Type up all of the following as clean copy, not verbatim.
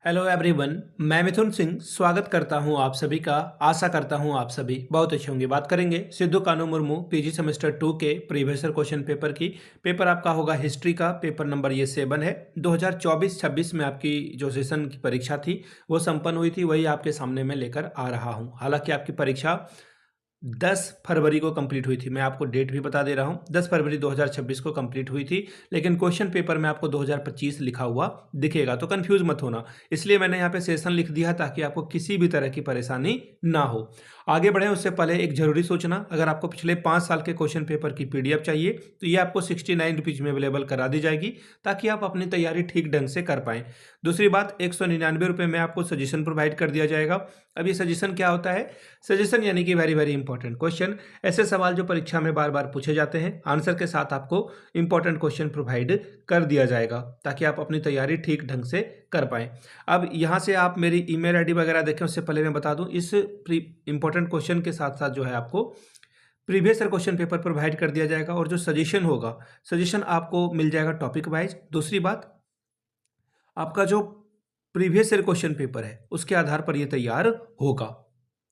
Hello everyone, मैं मिथुन सिंह स्वागत करता हूं आप सभी का। आशा करता हूं आप सभी बहुत अच्छे होंगे। बात करेंगे सिद्धू कानू मुर्मू पीजी सेमेस्टर 2 के प्रीवियस ईयर क्वेश्चन पेपर की। पेपर आपका होगा हिस्ट्री का। पेपर नंबर ये 7 है। 2024-26 में आपकी जो सेशन की परीक्षा थी वो संपन्न हुई थी, वही आपके सामने मैं लेकर आ रहा हूँ। हालांकि आपकी परीक्षा 10 फरवरी को कंप्लीट हुई थी। मैं आपको डेट भी बता दे रहा हूं, 10 फरवरी 2026 को कंप्लीट हुई थी। लेकिन क्वेश्चन पेपर में आपको 2025 लिखा हुआ दिखेगा, तो कंफ्यूज मत होना। इसलिए मैंने यहाँ पे सेशन लिख दिया ताकि आपको किसी भी तरह की परेशानी ना हो। आगे बढ़े उससे पहले एक जरूरी सूचना, अगर आपको पिछले 5 साल के क्वेश्चन पेपर की पीडीएफ चाहिए तो ये आपको 69 रुपीज में अवेलेबल करा दी जाएगी, ताकि आप अपनी तैयारी ठीक ढंग से कर पाएं। दूसरी बात, 199 रुपये में आपको सजेशन प्रोवाइड कर दिया जाएगा। अब ये सजेशन क्या होता है? सजेशन यानी कि वेरी वेरी इंपॉर्टेंट क्वेश्चन, ऐसे सवाल जो परीक्षा में बार बार पूछे जाते हैं, आंसर के साथ आपको इंपॉर्टेंट क्वेश्चन प्रोवाइड कर दिया जाएगा ताकि आप अपनी तैयारी ठीक ढंग से कर पाएं। अब यहाँ से आप मेरी ईमेल आईडी वगैरह देखें, उससे पहले मैं बता दूं, इस इंपॉर्टेंट क्वेश्चन के साथ साथ जो है आपको previous year question paper provide कर दिया जाएगा, और जो सजेशन होगा, सजेशन आपको मिल जाएगा टॉपिक वाइज। दूसरी बात, आपका जो प्रीवियस ईयर क्वेश्चन पेपर है उसके आधार पर ये तैयार होगा।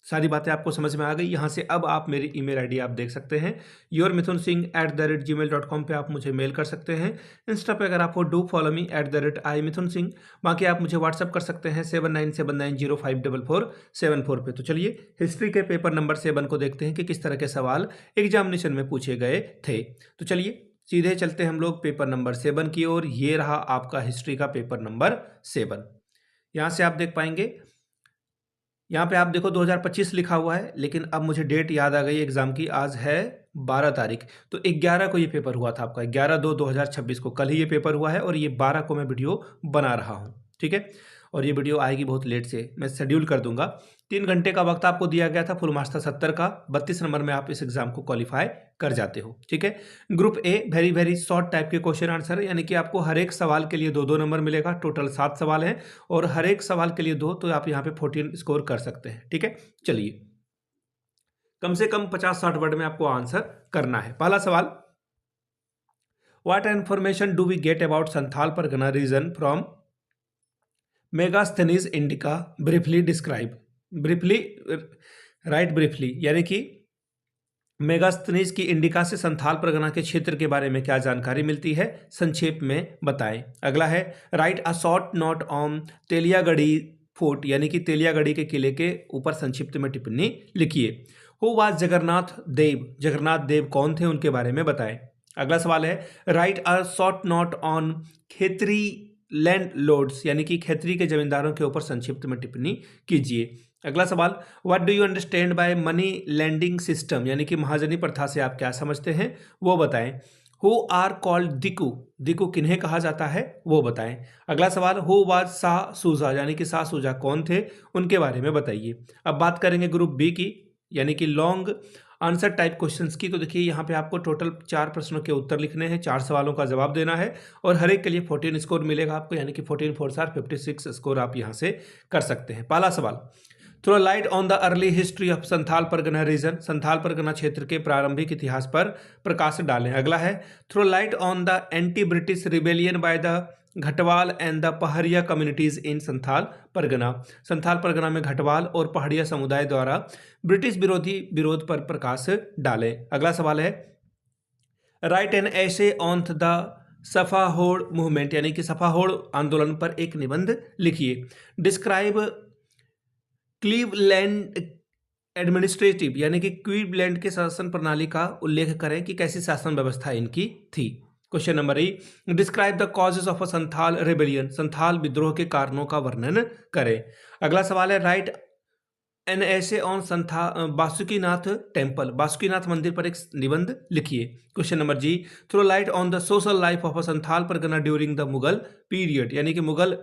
सारी बातें आपको समझ में आ गई। यहाँ से अब आप मेरी ईमेल आईडी आप देख सकते हैं, yourmithunsingh@gmail.com पे आप मुझे मेल कर सकते हैं। इंस्टा पे अगर आपको डू फॉलो मी @imithunsingh। बाकी आप मुझे व्हाट्सअप कर सकते हैं 7979054474 पे। तो चलिए हिस्ट्री के पेपर नंबर 7 को देखते हैं कि किस तरह के सवाल एग्जामिनेशन में पूछे गए थे। तो चलिए सीधे चलते हैं हम लोग पेपर नंबर 7 की ओर। ये रहा आपका हिस्ट्री का पेपर नंबर 7। यहाँ से आप देख पाएंगे, यहाँ पे आप देखो 2025 लिखा हुआ है, लेकिन अब मुझे डेट याद आ गई एग्जाम की। आज है 12 तारीख, तो 11 को ये पेपर हुआ था आपका। 11/2/2026 को कल ही ये पेपर हुआ है, और ये 12 को मैं वीडियो बना रहा हूँ। ठीक है, और ये वीडियो आएगी बहुत लेट से, मैं शेड्यूल कर दूंगा। 3 घंटे का वक्त आपको दिया गया था, फुल मार्क्स था 70 का। 32 नंबर में आप इस एग्जाम को क्वालिफाई कर जाते हो। ठीक है, group a very very short type के क्वेश्चन आंसर, यानी कि आपको हर एक सवाल के लिए 2-2 नंबर मिलेगा। टोटल 7 सवाल हैं, और हर एक सवाल के लिए 2, तो आप यहाँ पे 14 स्कोर कर सकते हैं। ठीक है, चलिए कम से कम 50-60 वर्ड में आपको आंसर करना है। पहला सवाल, what information do we get about Santhal Pargana region from Megasthenes Indica? Briefly describe. Briefly write, briefly यानी कि मेगास्थनीज की इंडिका से संथाल परगना के क्षेत्र के बारे में क्या जानकारी मिलती है, संक्षेप में बताएं। अगला है, write a short note on Teliagarhi fort, यानी कि तेलियागढ़ी के किले के ऊपर संक्षिप्त में टिप्पणी लिखिए। Who was Jagannath Dev? जगन्नाथ देव कौन थे, उनके बारे में बताएं। अगला सवाल है, write a short note on Khetri landlords, यानी कि खेतरी के जमींदारों के ऊपर संक्षिप्त में टिप्पणी कीजिए। अगला सवाल, what do you understand by money lending system, यानी कि महाजनी प्रथा से आप क्या समझते हैं, वो बताएं। Who are called diku? दिकू किन्हें कहा जाता है, वो बताएं। अगला सवाल, हु वाज शाह सूजा, यानी कि शाह सूजा कौन थे, उनके बारे में बताइए। अब बात करेंगे ग्रुप बी की, यानी कि लॉन्ग आंसर टाइप क्वेश्चंस की। तो देखिए यहाँ पे आपको टोटल 4 प्रश्नों के उत्तर लिखने हैं, 4 सवालों का जवाब देना है, और हर एक के लिए 14 स्कोर मिलेगा आपको, यानी कि 14 4 56 स्कोर आप यहाँ से कर सकते हैं। पहला सवाल, throw light on the early history of Santhal Pargana region, Santhal Pargana क्षेत्र के प्रारंभिक इतिहास पर प्रकाश डालें। अगला है, throw light on the anti British rebellion by the Ghatwal and the Pahadiya communities in Santhal Pargana, Santhal Pargana में घटवाल और पहाड़िया समुदाय द्वारा ब्रिटिश विरोधी विरोध पर प्रकाश डालें। अगला सवाल है, write an essay on the सफाहोड़ movement, यानी कि सफाहोड़ आंदोलन पर एक निबंध लिखिए। डिस्क्राइब क्लीवलैंड एडमिनिस्ट्रेटिव, यानी कि क्लीवलैंड के शासन प्रणाली का उल्लेख करें कि कैसी शासन व्यवस्था इनकी थी। Question number 8, describe the causes of a Santhal rebellion, Santhal विद्रोह के कारणों का वर्णन करें। अगला सवाल है, write an essay on Basukinath temple, Basukinath मंदिर पर एक निबंध लिखिए। Question number G, throw light on the social life of a Santhal Pargana during the Mughal period, यानी कि मुगल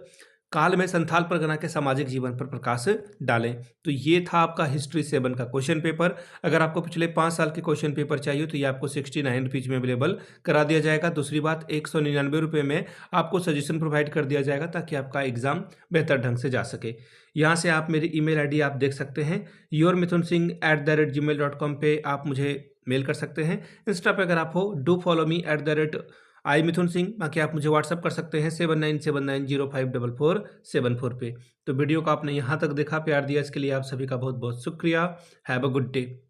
काल में संथाल परगना के सामाजिक जीवन पर प्रकाश डालें। तो ये था आपका हिस्ट्री 7 का क्वेश्चन पेपर। अगर आपको पिछले 5 साल के क्वेश्चन पेपर चाहिए तो ये आपको 69 रुपीज में अवेलेबल करा दिया जाएगा। दूसरी बात, 199 रुपये में आपको सजेशन प्रोवाइड कर दिया जाएगा, ताकि आपका एग्जाम बेहतर ढंग से जा सके। यहाँ से आप मेरी ईमेल आईडी आप देख सकते हैं, yourmithunsingh@gmail.com पे आप मुझे मेल कर सकते हैं। इंस्टा पे अगर आप हो, डू फॉलो मी आई मिथुन सिंह। बाकी आप मुझे व्हाट्सअप कर सकते हैं 7979054474 पे। तो वीडियो को आपने यहाँ तक देखा, प्यार दिया, इसके लिए आप सभी का बहुत बहुत शुक्रिया। Have a good day.